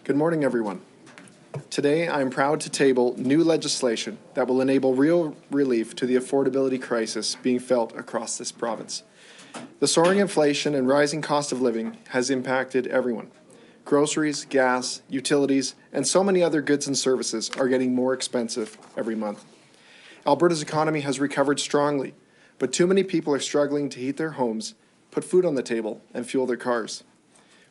Good morning, everyone. Today, I am proud to table new legislation that will enable real relief to the affordability crisis being felt across this province. The soaring inflation and rising cost of living has impacted everyone. Groceries, gas, utilities, and so many other goods and services are getting more expensive every month. Alberta's economy has recovered strongly, but too many people are struggling to heat their homes, put food on the table, and fuel their cars.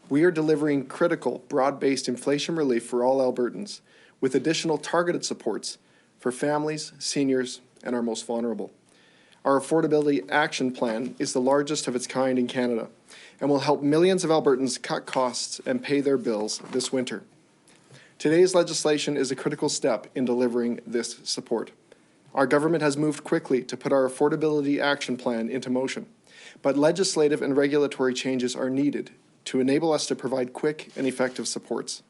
We are delivering critical, broad-based inflation relief for all Albertans, with additional targeted supports for families, seniors, and our most vulnerable. Our Affordability Action Plan is the largest of its kind in Canada and will help millions of Albertans cut costs and pay their bills this winter. Today's legislation is a critical step in delivering this support. Our government has moved quickly to put our Affordability Action Plan into motion, but legislative and regulatory changes are needed to enable us to provide quick and effective supports.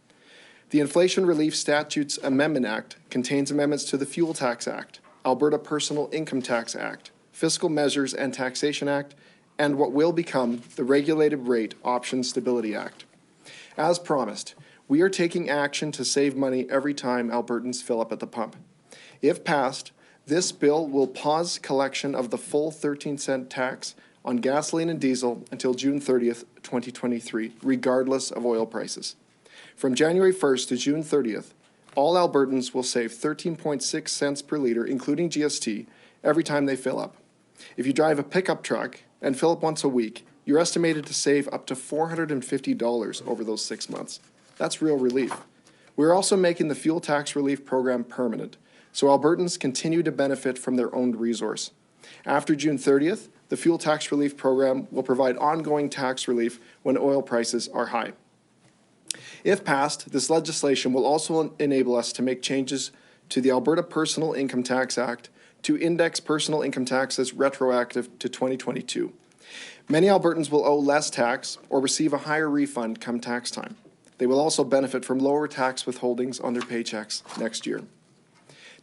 The Inflation Relief Statutes Amendment Act contains amendments to the Fuel Tax Act, Alberta Personal Income Tax Act, Fiscal Measures and Taxation Act, and what will become the Regulated Rate Option Stability Act. As promised, we are taking action to save money every time Albertans fill up at the pump. If passed, this bill will pause collection of the full 13-cent tax on gasoline and diesel until June 30th, 2023, regardless of oil prices. From January 1st to June 30th, all Albertans will save 13.6 cents per litre, including GST, every time they fill up. If you drive a pickup truck and fill up once a week, you're estimated to save up to $450 over those 6 months. That's real relief. We're also making the fuel tax relief program permanent, so Albertans continue to benefit from their owned resource. After June 30th, the fuel tax relief program will provide ongoing tax relief when oil prices are high. If passed, this legislation will also enable us to make changes to the Alberta Personal Income Tax Act to index personal income taxes retroactive to 2022. Many Albertans will owe less tax or receive a higher refund come tax time. They will also benefit from lower tax withholdings on their paychecks next year.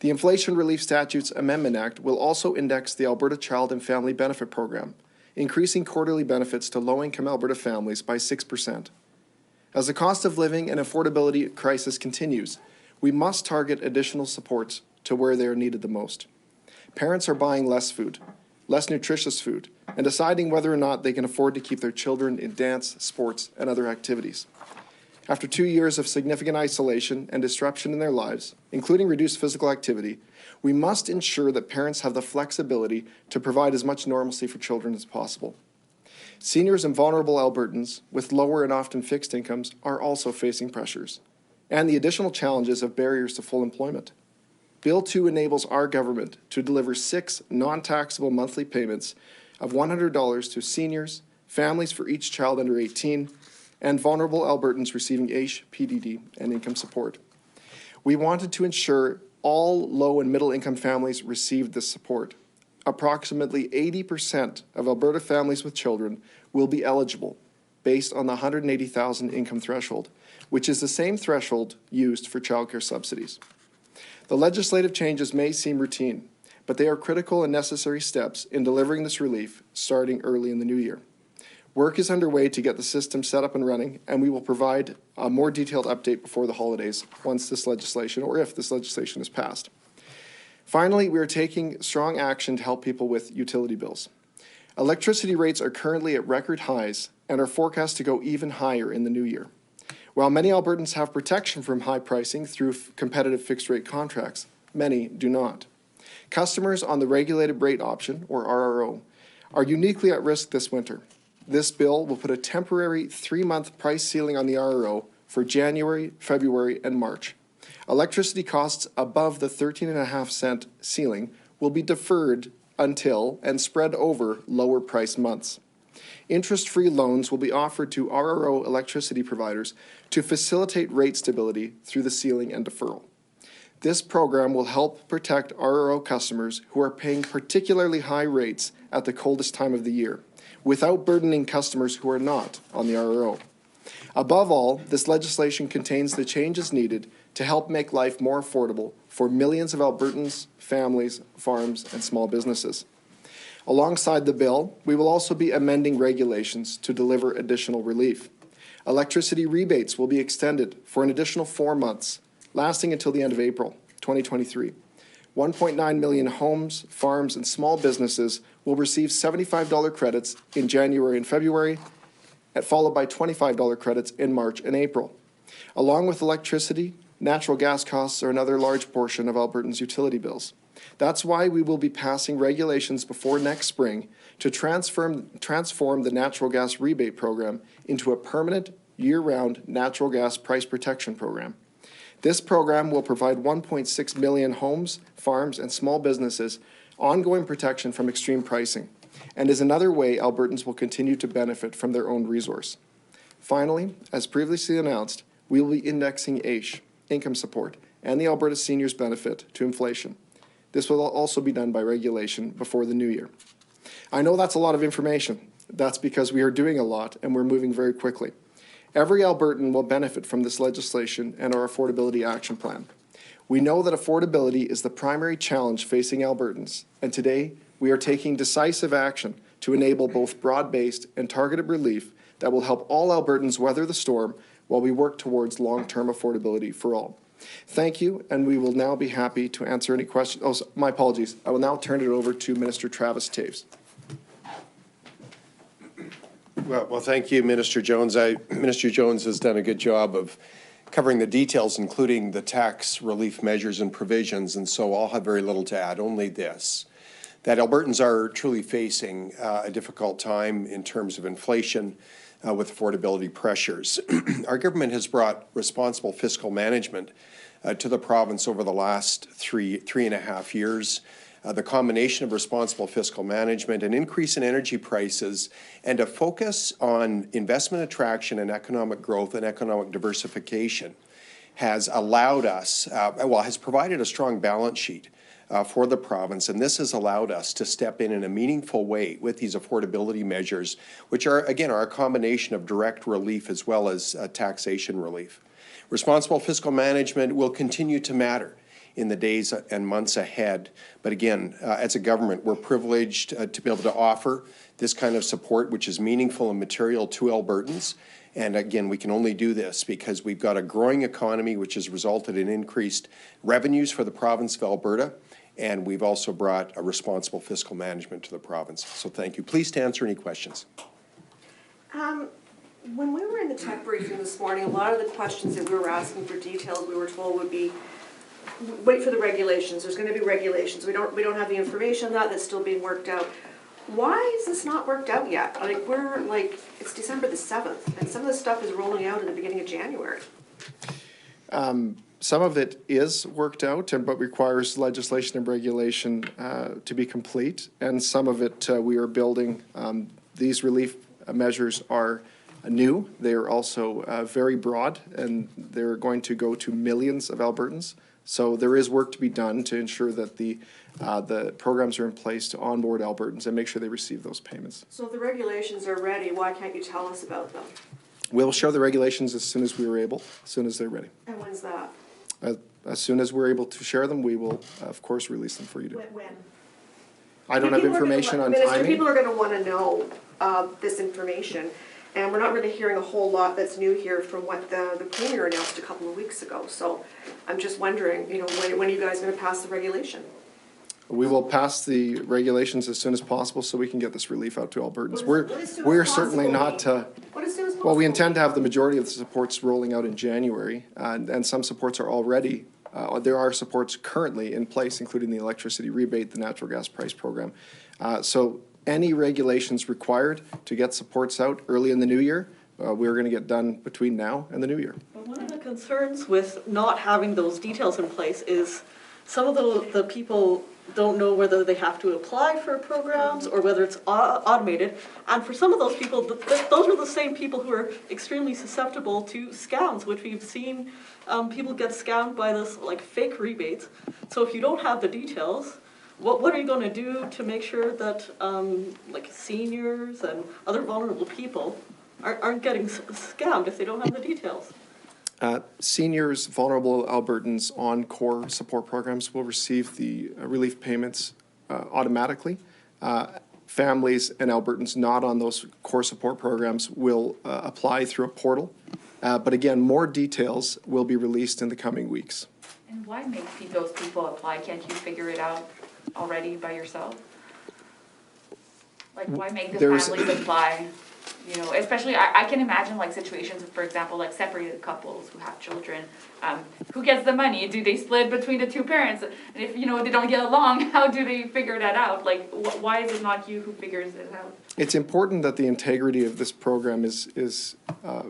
The Inflation Relief Statutes Amendment Act will also index the Alberta Child and Family Benefit Program, increasing quarterly benefits to low-income Alberta families by 6%. As the cost of living and affordability crisis continues, we must target additional supports to where they are needed the most. Parents are buying less food, less nutritious food, and deciding whether or not they can afford to keep their children in dance, sports, and other activities. After 2 years of significant isolation and disruption in their lives, including reduced physical activity, we must ensure that parents have the flexibility to provide as much normalcy for children as possible. Seniors and vulnerable Albertans with lower and often fixed incomes are also facing pressures, and the additional challenges of barriers to full employment. Bill 2 enables our government to deliver 6 non-taxable monthly payments of $100 to seniors, families for each child under 18, and vulnerable Albertans receiving AISH, PDD, and income support. We wanted to ensure all low and middle income families received this support. Approximately 80% of Alberta families with children will be eligible based on the $180,000 income threshold, which is the same threshold used for childcare subsidies. The legislative changes may seem routine, but they are critical and necessary steps in delivering this relief starting early in the new year. Work is underway to get the system set up and running, and we will provide a more detailed update before the holidays once this legislation, or if this legislation is passed. Finally, we are taking strong action to help people with utility bills. Electricity rates are currently at record highs and are forecast to go even higher in the new year. While many Albertans have protection from high pricing through competitive fixed-rate contracts, many do not. Customers on the regulated rate option, or RRO, are uniquely at risk this winter. This bill will put a temporary 3-month price ceiling on the RRO for January, February, and March. Electricity costs above the 13.5-cent ceiling will be deferred until and spread over lower price months. Interest-free loans will be offered to RRO electricity providers to facilitate rate stability through the ceiling and deferral. This program will help protect RRO customers who are paying particularly high rates at the coldest time of the year, without burdening customers who are not on the RRO. Above all, this legislation contains the changes needed to help make life more affordable for millions of Albertans, families, farms, and small businesses. Alongside the bill, we will also be amending regulations to deliver additional relief. Electricity rebates will be extended for an additional 4 months, lasting until the end of April 2023. 1.9 million homes, farms, and small businesses will receive $75 credits in January and February, followed by $25 credits in March and April. Along with electricity, natural gas costs are another large portion of Albertans' utility bills. That's why we will be passing regulations before next spring to transform the natural gas rebate program into a permanent, year-round natural gas price protection program. This program will provide 1.6 million homes, farms, and small businesses ongoing protection from extreme pricing, and is another way Albertans will continue to benefit from their own resource. Finally, as previously announced, we will be indexing AISH, income support, and the Alberta Seniors Benefit to inflation. This will also be done by regulation before the new year. I know that's a lot of information. That's because we are doing a lot and we're moving very quickly. Every Albertan will benefit from this legislation and our Affordability Action Plan. We know that affordability is the primary challenge facing Albertans, and today we are taking decisive action to enable both broad-based and targeted relief that will help all Albertans weather the storm while we work towards long-term affordability for all. Thank you, and we will now be happy to answer any questions. Oh, my apologies. I will now turn it over to Minister Travis Toews. Well, thank you, Minister Jones. Minister Jones has done a good job of covering the details, including the tax relief measures and provisions, and so I'll have very little to add, only this, that Albertans are truly facing a difficult time in terms of inflation with affordability pressures. Our government has brought responsible fiscal management to the province over the last three and a half years. The combination of responsible fiscal management, an increase in energy prices, and a focus on investment attraction and economic growth and economic diversification has allowed us, has provided a strong balance sheet for the province, and this has allowed us to step in a meaningful way with these affordability measures, which are, again, are a combination of direct relief as well as taxation relief. Responsible fiscal management will continue to matter in the days and months ahead. But again, as a government, we're privileged to be able to offer this kind of support, which is meaningful and material to Albertans. And again, we can only do this because we've got a growing economy, which has resulted in increased revenues for the province of Alberta. And we've also brought a responsible fiscal management to the province. So thank you. Please to answer any questions. When we were in the tech briefing this morning, a lot of the questions that we were asking for details, we were told would be, wait for the regulations. There's going to be regulations. We don't have the information on that. That's still being worked out. Why is this not worked out yet? It's December the 7th, and some of this stuff is rolling out at the beginning of January. Some of it is worked out, but requires legislation and regulation to be complete, and some of it we are building. These relief measures are new. They are also very broad, and they're going to go to millions of Albertans. So there is work to be done to ensure that the programs are in place to onboard Albertans and make sure they receive those payments. So if the regulations are ready, why can't you tell us about them? We'll share the regulations as soon as we are able, as soon as they're ready. And when's that? As soon as we're able to share them, we will, of course, release them for you to. When? I don't have information on timing. People are going to want to know this information. And we're not really hearing a whole lot that's new here from what the Premier announced a couple of weeks ago. So I'm just wondering, when are you guys going to pass the regulation? We will pass the regulations as soon as possible so we can get this relief out to Albertans. We're certainly not. Well, we intend to have the majority of the supports rolling out in January, and some supports are already. There are supports currently in place, including the electricity rebate, the natural gas price program. So any regulations required to get supports out early in the new year, we're going to get done between now and the new year. Well, one of the concerns with not having those details in place is some of the people don't know whether they have to apply for programs or whether it's automated. And for some of those people, those are the same people who are extremely susceptible to scams, which we've seen people get scammed by this fake rebates. So if you don't have the details, what are you going to do to make sure that seniors and other vulnerable people aren't getting scammed if they don't have the details? Seniors, vulnerable Albertans on core support programs will receive the relief payments automatically. families and Albertans not on those core support programs will apply through a portal. But again, more details will be released in the coming weeks. And why make those people apply? Can't you figure it out already by yourself? Like, why make the families apply? You know, especially, I can imagine like situations, for example, like separated couples who have children. Who gets the money? Do they split between the two parents? And if, you know, they don't get along, how do they figure that out? Like, why is it not you who figures it out? It's important that the integrity of this program is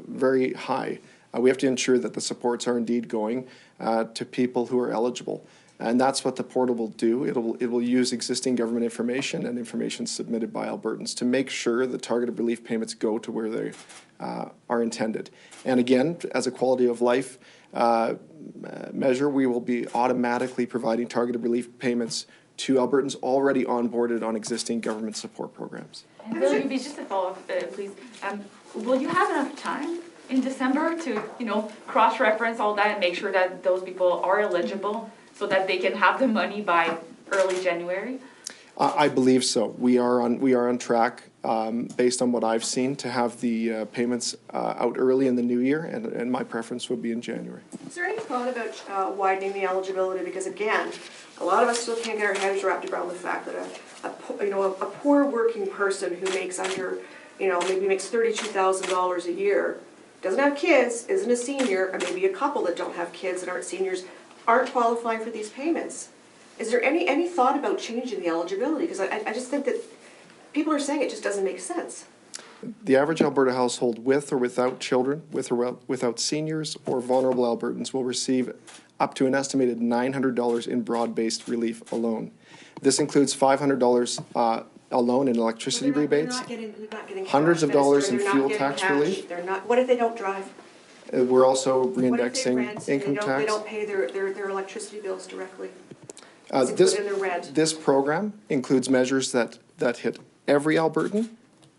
very high. We have to ensure that the supports are indeed going to people who are eligible. And that's what the portal will do. It will use existing government information and information submitted by Albertans to make sure that targeted relief payments go to where they are intended. And again, as a quality of life measure, we will be automatically providing targeted relief payments to Albertans already onboarded on existing government support programs. And will you be, just a follow-up, please, will you have enough time in December to, you know, cross-reference all that and make sure that those people are eligible so that they can have the money by early January? I believe so. We are on track, based on what I've seen, to have the payments out early in the new year, and my preference would be in January. Is there any thought about widening the eligibility? Because again, a lot of us still can't get our heads wrapped around the fact that a poor working person who makes under, you know, maybe makes $32,000 a year, doesn't have kids, isn't a senior, or maybe a couple that don't have kids and aren't seniors, aren't qualifying for these payments. Is there any thought about changing the eligibility? Because I just think that people are saying it just doesn't make sense. The average Alberta household with or without children, with or without seniors or vulnerable Albertans will receive up to an estimated $900 in broad-based relief alone. This includes $500 alone in electricity rebates, They're not getting hundreds of dollars in they're not fuel getting tax cash. relief. They're not. What if they don't drive? We're also What if they reindexing rent income and they tax. don't pay their electricity bills directly? It's included in their rent. This program includes measures that hit every Albertan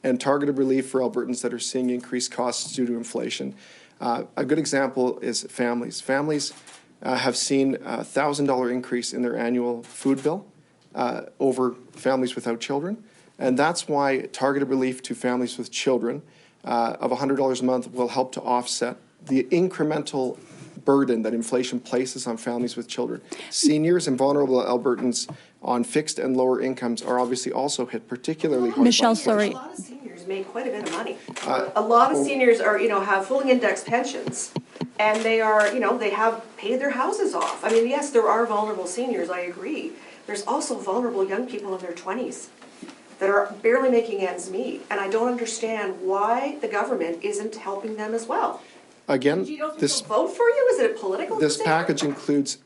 and targeted relief for Albertans that are seeing increased costs due to inflation. A good example is families. Families have seen a $1,000 increase in their annual food bill over families without children. And that's why targeted relief to families with children of $100 a month will help to offset the incremental burden that inflation places on families with children. Seniors and vulnerable Albertans on fixed and lower incomes are obviously also hit particularly hard. Michelle, sorry. A lot of seniors make quite a bit of money. A lot of seniors are, have fully indexed pensions, and they are, they have paid their houses off. I mean, yes, there are vulnerable seniors, I agree. There's also vulnerable young people in their 20s that are barely making ends meet, and I don't understand why the government isn't helping them as well. Again, You don't think this they'll vote for you? Is it a political This decision? package includes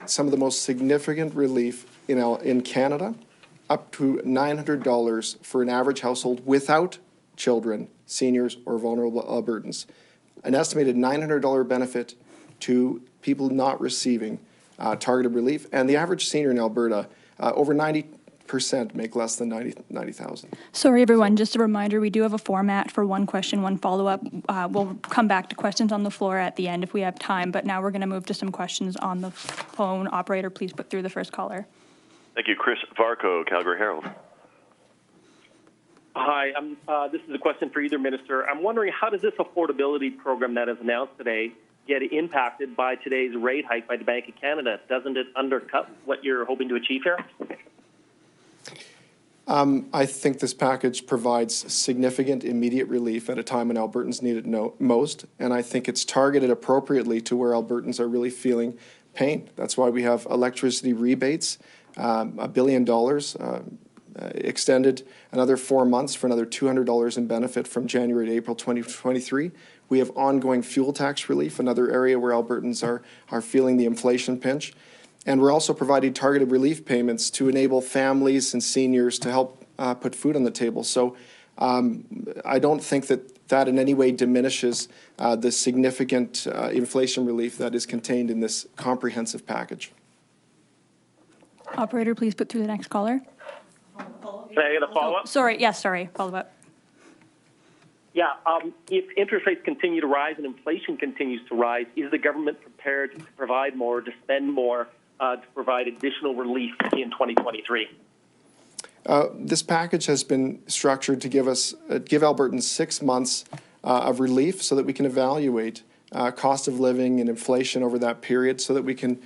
some of the most significant relief in Canada, up to $900 for an average household without children, seniors, or vulnerable Albertans. An estimated $900 benefit to people not receiving targeted relief. And the average senior in Alberta, over 90% make less than $90,000. Sorry, everyone, just a reminder, we do have a format for one question, one follow-up. We'll come back to questions on the floor at the end if we have time, but now we're going to move to some questions on the phone. Operator, please put through the first caller. Thank you. Chris Varco, Calgary Herald. Hi, this is a question for either minister. I'm wondering, how does this affordability program that is announced today get impacted by today's rate hike by the Bank of Canada? Doesn't it undercut what you're hoping to achieve here? I think this package provides significant immediate relief at a time when Albertans need it most, and I think it's targeted appropriately to where Albertans are really feeling pain. That's why we have electricity rebates, $1 billion, extended another 4 months for another $200 in benefit from January to April 2023. We have ongoing fuel tax relief, another area where Albertans are feeling the inflation pinch. And we're also providing targeted relief payments to enable families and seniors to help put food on the table. So I don't think that in any way diminishes the significant inflation relief that is contained in this comprehensive package. Operator, please put through the next caller. Can I get a follow-up? Sorry, follow-up. Yeah, if interest rates continue to rise and inflation continues to rise, is the government prepared to provide more, to spend more, to provide additional relief in 2023? This package has been structured to give Albertans 6 months of relief so that we can evaluate cost of living and inflation over that period so that we can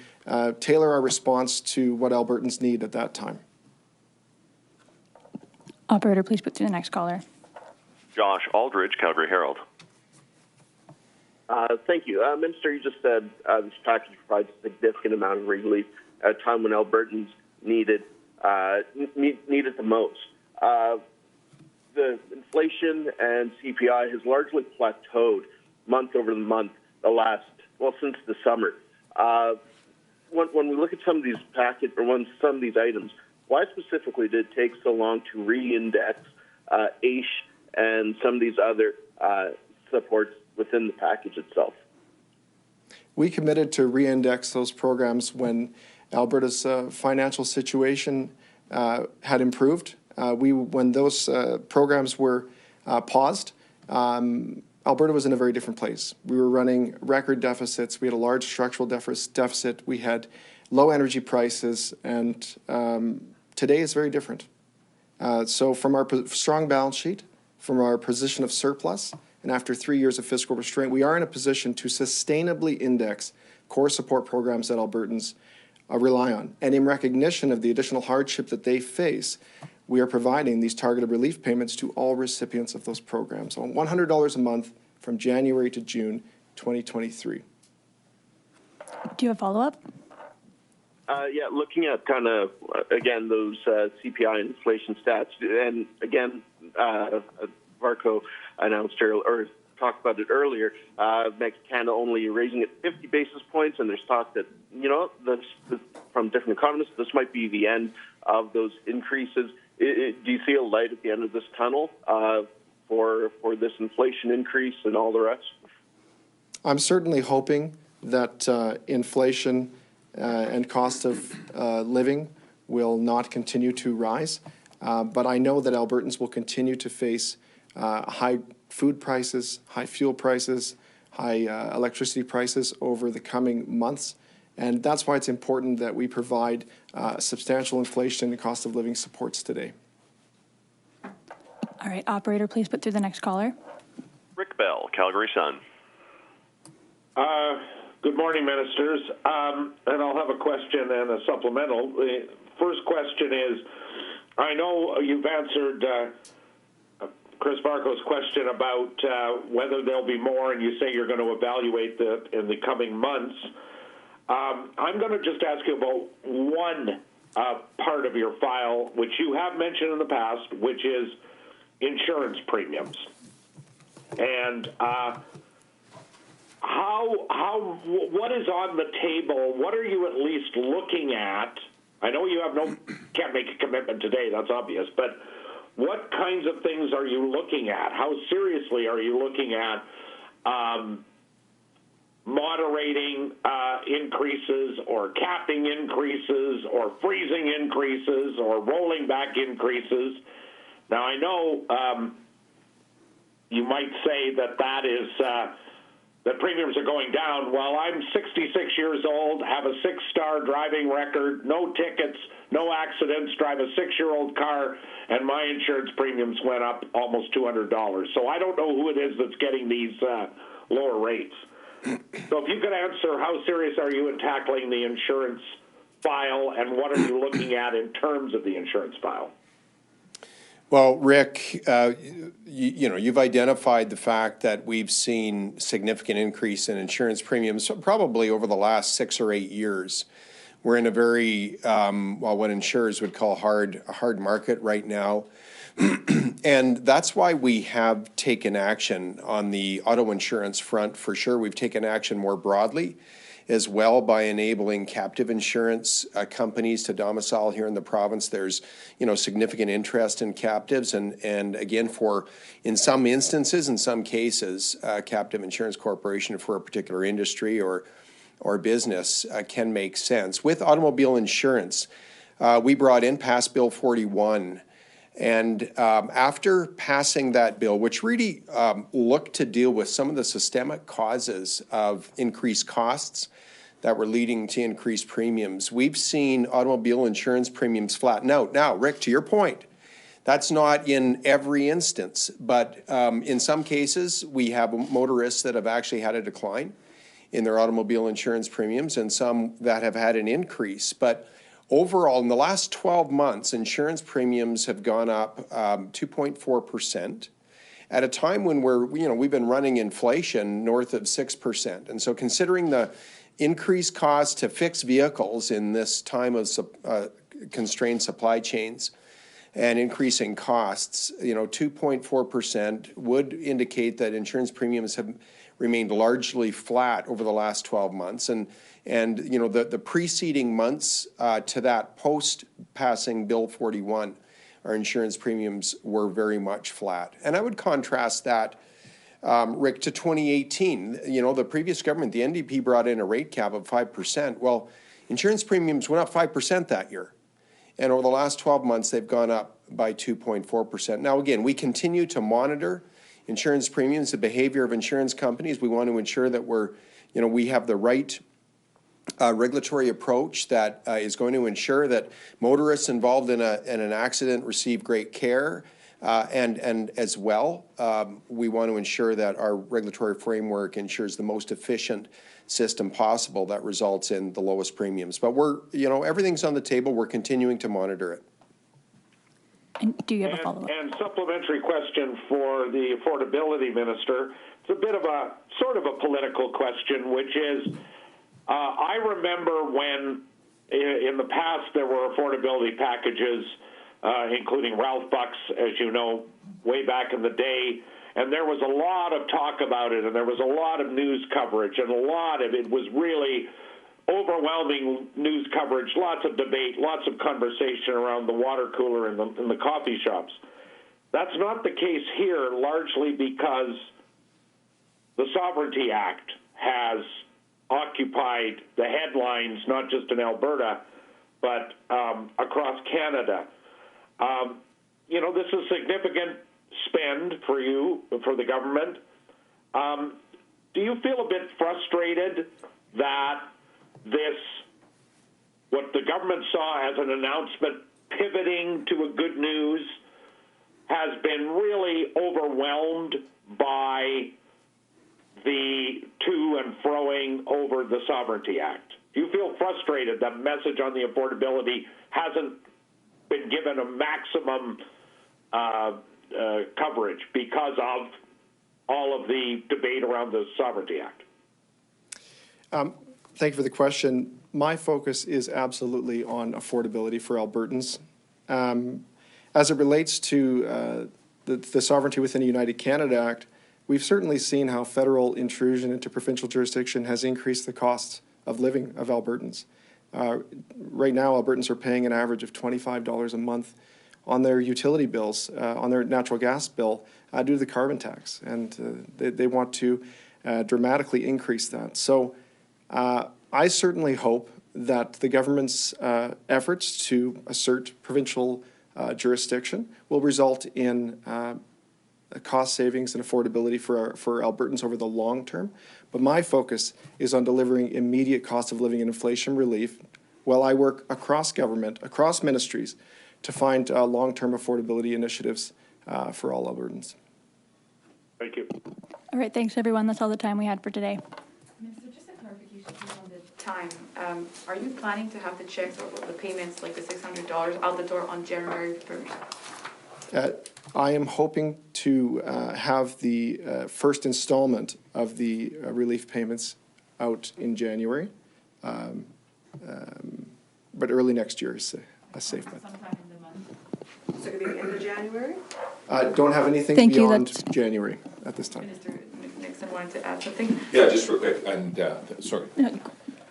tailor our response to what Albertans need at that time. Operator, please put through the next caller. Josh Aldridge, Calgary Herald. Thank you. Minister, you just said this package provides a significant amount of relief at a time when Albertans needed the most. The inflation and CPI has largely plateaued month over month since the summer. When we look at some of these some of these items, why specifically did it take so long to re-index AISH and some of these other supports within the package itself? We committed to re-index those programs when Alberta's financial situation had improved. When those programs were paused, Alberta was in a very different place. We were running record deficits. We had a large structural deficit. We had low energy prices, and today is very different. So from our strong balance sheet, from our position of surplus, and after 3 years of fiscal restraint, we are in a position to sustainably index core support programs that Albertans rely on. And in recognition of the additional hardship that they face, we are providing these targeted relief payments to all recipients of those programs on $100 a month from January to June 2023. Do you have a follow-up? Yeah, looking at kind of, again, those CPI and inflation stats, and again, Varco announced or talked about it earlier, Bank of Canada only raising it 50 basis points, and there's talk that, from different economists, this might be the end of those increases. Do you see a light at the end of this tunnel for this inflation increase and all the rest? I'm certainly hoping that inflation and cost of living will not continue to rise, but I know that Albertans will continue to face high food prices, high fuel prices, high electricity prices over the coming months. And that's why it's important that we provide substantial inflation and cost of living supports today. All right, operator, please put through the next caller. Rick Bell, Calgary Sun. Good morning, ministers. And I'll have a question and a supplemental. The first question is, I know you've answered Chris Varco's question about whether there'll be more, and you say you're going to evaluate that in the coming months. I'm going to just ask you about one part of your file, which you have mentioned in the past, which is insurance premiums. And what is on the table? What are you at least looking at? I know you can't make a commitment today, that's obvious, but what kinds of things are you looking at? How seriously are you looking at moderating increases or capping increases or freezing increases or rolling back increases? Now, I know you might say that is that premiums are going down. Well, I'm 66 years old, have a 6-star driving record, no tickets, no accidents, drive a 6-year-old car, and my insurance premiums went up almost $200. So I don't know who it is that's getting these lower rates. So if you could answer, how serious are you in tackling the insurance file, and what are you looking at in terms of the insurance file? Well, Rick, you've identified the fact that we've seen significant increase in insurance premiums probably over the last 6 or 8 years. We're in a very, what insurers would call a hard market right now. And that's why we have taken action on the auto insurance front for sure. We've taken action more broadly as well by enabling captive insurance companies to domicile here in the province. There's, significant interest in captives, and again, in some instances, in some cases, captive insurance corporation for a particular industry or business can make sense. With automobile insurance, we brought in Pass Bill 41. And after passing that bill, which really looked to deal with some of the systemic causes of increased costs, that were leading to increased premiums. We've seen automobile insurance premiums flatten out. Now, Rick, to your point, that's not in every instance, but in some cases, we have motorists that have actually had a decline in their automobile insurance premiums and some that have had an increase. But overall, in the last 12 months, insurance premiums have gone up 2.4%. At a time when we've been running inflation north of 6%. And so considering the increased cost to fix vehicles in this time of constrained supply chains and increasing costs, 2.4% would indicate that insurance premiums have remained largely flat over the last 12 months. And the preceding months to that post-passing Bill 41, our insurance premiums were very much flat. And I would contrast that, Rick, to 2018. The previous government, the NDP, brought in a rate cap of 5%. Well, insurance premiums went up 5% that year. And over the last 12 months, they've gone up by 2.4%. Now, again, we continue to monitor insurance premiums, the behavior of insurance companies. We want to ensure that we have the right regulatory approach that is going to ensure that motorists involved in an accident receive great care. And as well, we want to ensure that our regulatory framework ensures the most efficient system possible that results in the lowest premiums. But everything's on the table. We're continuing to monitor it. And do you have a follow-up? And supplementary question for the Affordability Minister. It's a bit of a sort of a political question, which is, I remember when in the past there were affordability packages, including Ralph Buck's, as you know, way back in the day, and there was a lot of talk about it, and there was a lot of news coverage, and it was really overwhelming news coverage, lots of debate, lots of conversation around the water cooler and the coffee shops. That's not the case here, largely because the Sovereignty Act has occupied the headlines, not just in Alberta, but across Canada. This is a significant spend for you, for the government. Do you feel a bit frustrated that what the government saw as an announcement pivoting to a good news has been really overwhelmed by the to and froing over the Sovereignty Act? Do you feel frustrated that message on the affordability hasn't been given a maximum coverage because of all of the debate around the Sovereignty Act? Thank you for the question. My focus is absolutely on affordability for Albertans. As it relates to the Sovereignty Within a United Canada Act, we've certainly seen how federal intrusion into provincial jurisdiction has increased the costs of living of Albertans. Right now, Albertans are paying an average of $25 a month on their utility bills, on their natural gas bill, due to the carbon tax, and they want to dramatically increase that. So I certainly hope that the government's efforts to assert provincial jurisdiction will result in cost savings and affordability for Albertans over the long term. But my focus is on delivering immediate cost of living and inflation relief while I work across government, across ministries, to find long-term affordability initiatives for all Albertans. Thank you. All right, thanks, everyone. That's all the time we had for today. Minister, just a clarification on the time. Are you planning to have the checks or the payments, like the $600, out the door on January 1st? I am hoping to have the first installment of the relief payments out in January, but early next year is a safe bet. Sometime in the month. So it could be the end of January? Don't have anything Thank you, beyond that's- January at this time. Minister Nixon wanted to add something. Yeah, just real quick, and sorry.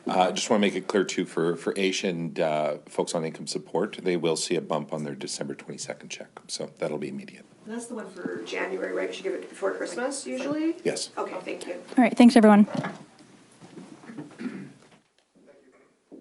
Just want to make it clear too for Asian folks on income support, they will see a bump on their December 22nd check, so that'll be immediate. That's the one for January, right? You should give it before Christmas, usually? Yes. Okay, thank you. All right, thanks, everyone.